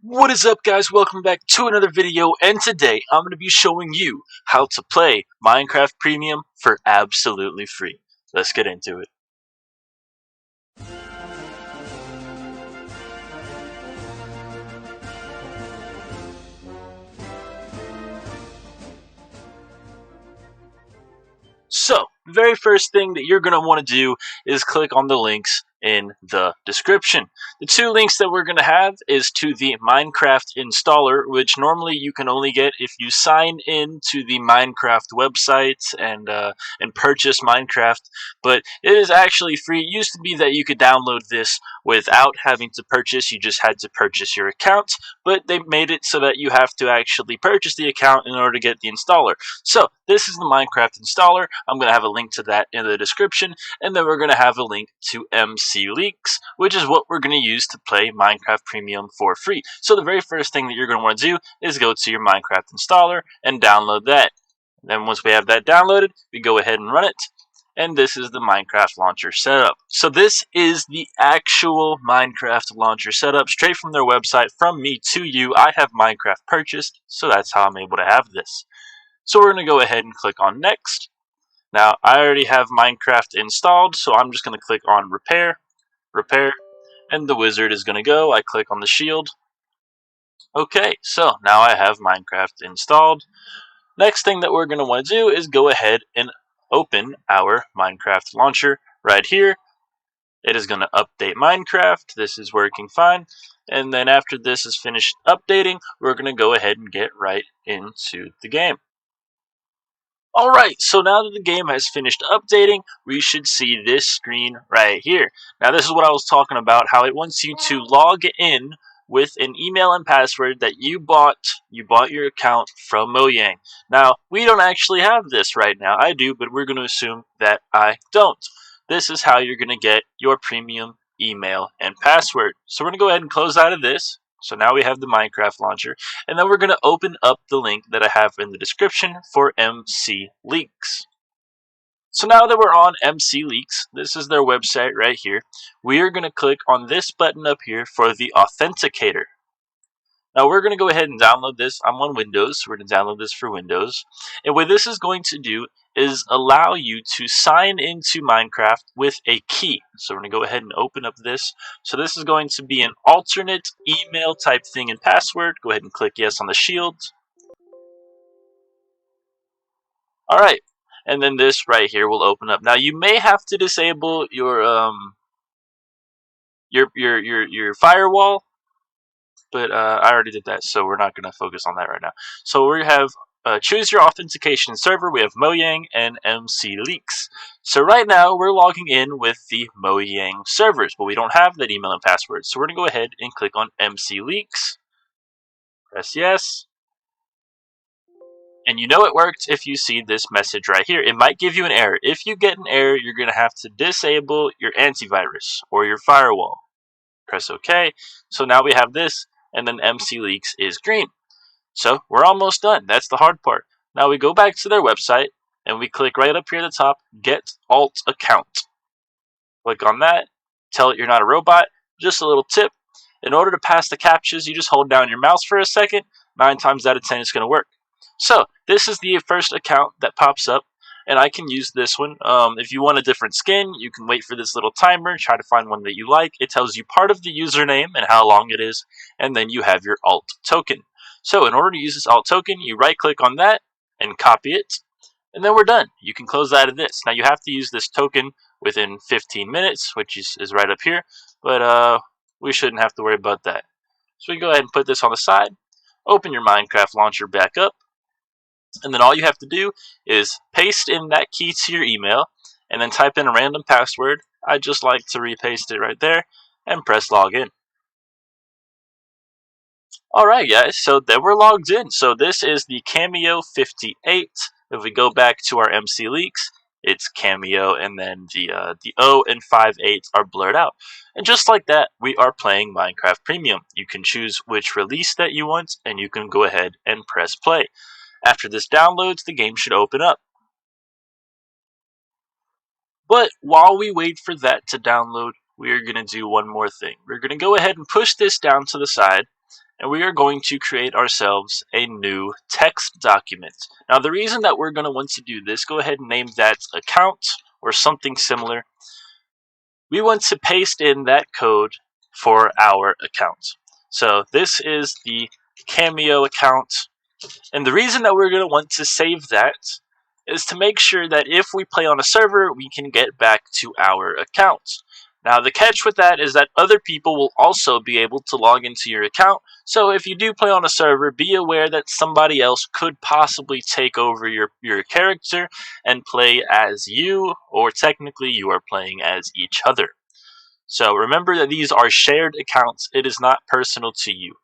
What is up, guys? Welcome back to another video, and today I'm going to be showing you how to play Minecraft Premium for absolutely free. Let's get into it. So, the very first thing that you're going to want to do is click on the links in the description. The two links that we're going to have is to the Minecraft installer, which normally you can only get if you sign in to the Minecraft website and purchase Minecraft, but it is actually free. It used to be that you could download this without having to purchase. You just had to purchase your account, but they made it so that you have to actually purchase the account in order to get the installer. So this is the Minecraft installer. I'm going to have a link to that in the description, and then we're going to have a link to MCLeaks, which is what we're going to use to play Minecraft Premium for free. So the very first thing that you're going to want to do is go to your Minecraft installer and download that. Then once we have that downloaded, we go ahead and run it. And this is the Minecraft launcher setup. So this is the actual Minecraft launcher setup, straight from their website, from me to you. I have Minecraft purchased, so that's how I'm able to have this. So we're going to go ahead and click on Next. Now, I already have Minecraft installed, so I'm just going to click on Repair, and the wizard is going to go. I click on the shield. Okay, so now I have Minecraft installed. Next thing that we're going to want to do is go ahead and open our Minecraft launcher right here. It is going to update Minecraft. This is working fine. And then after this is finished updating, we're going to go ahead and get right into the game. Alright, so now that the game has finished updating, we should see this screen right here. Now this is what I was talking about, how it wants you to log in with an email and password that you bought your account from Mojang. Now, we don't actually have this right now. I do, but we're going to assume that I don't. This is how you're going to get your premium email and password. So we're going to go ahead and close out of this. So now we have the Minecraft launcher, and then we're going to open up the link that I have in the description for MCLeaks. So now that we're on MCLeaks, this is their website right here, we are going to click on this button up here for the Authenticator. Now we're going to go ahead and download this. I'm on Windows, so we're going to download this for Windows. And what this is going to do is allow you to sign into Minecraft with a key. So we're going to go ahead and open up this. So this is going to be an alternate email type thing and password. Go ahead and click yes on the shield. Alright, and then this right here will open up. Now you may have to disable your firewall, but I already did that, so we're not going to focus on that right now. So we have choose your authentication server. We have Mojang and MCLeaks. So right now we're logging in with the Mojang servers, but we don't have that email and password. So we're going to go ahead and click on MCLeaks. Press yes. And you know it worked if you see this message right here. It might give you an error. If you get an error, you're going to have to disable your antivirus or your firewall. Press OK. So now we have this, and then MCLeaks is green. So we're almost done. That's the hard part. Now we go back to their website, and we click right up here at the top, Get Alt Account. Click on that. Tell it you're not a robot. Just a little tip. In order to pass the captchas, you just hold down your mouse for a second. 9 times out of 10 it's going to work. So this is the first account that pops up, and I can use this one. If you want a different skin, you can wait for this little timer, try to find one that you like. It tells you part of the username and how long it is, and then you have your alt token. So in order to use this alt token, you right click on that and copy it, and then we're done. You can close out of this. Now you have to use this token within 15 minutes, which is right up here, but we shouldn't have to worry about that. So we go ahead and put this on the side, open your Minecraft launcher back up, and then all you have to do is paste in that key to your email and then type in a random password. I just like to repaste it right there and press login. Alright guys, so then we're logged in. So this is the Cameo 58. If we go back to our MCLeaks, it's Cameo, and then the O and 58 are blurred out. And just like that, we are playing Minecraft Premium. You can choose which release that you want, and you can go ahead and press play. After this downloads, the game should open up. But while we wait for that to download, we are going to do one more thing. We're going to go ahead and push this down to the side, and we are going to create ourselves a new text document. Now, the reason that we're going to want to do this, go ahead and name that account or something similar. We want to paste in that code for our account. So this is the Cameo account, and the reason that we're going to want to save that is to make sure that if we play on a server, we can get back to our account. Now, the catch with that is that other people will also be able to log into your account. So if you do play on a server, be aware that somebody else could possibly take over your character and play as you, or technically you are playing as each other. So remember that these are shared accounts. It is not personal to you.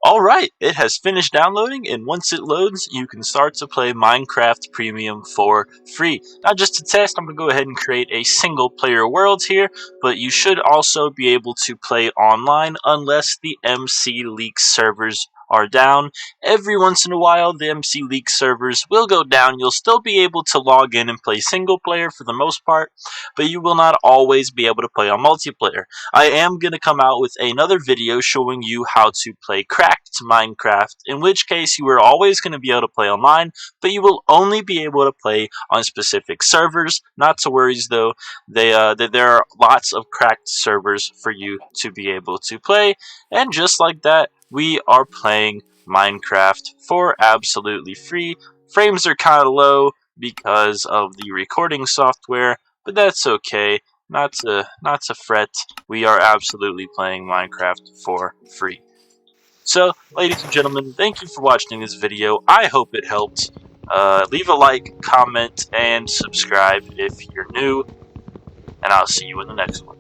Alright, it has finished downloading, and once it loads, you can start to play Minecraft Premium for free. Now, just to test, I'm going to go ahead and create a single player world here, but you should also be able to play online unless the MCLeaks servers are down. Every once in a while, the MCLeaks servers will go down. You'll still be able to log in and play single player for the most part, but you will not always be able to play on multiplayer. I am going to come out with another video showing you how to play cracked Minecraft, in which case you are always going to be able to play online, but you will only be able to play on specific servers. Not to worry though, there are lots of cracked servers for you to be able to play, and just like that, we are playing Minecraft for absolutely free. Frames are kind of low because of the recording software, but that's okay. Not to fret. We are absolutely playing Minecraft for free. So, ladies and gentlemen, thank you for watching this video. I hope it helped. Leave a like, comment, and subscribe if you're new, and I'll see you in the next one.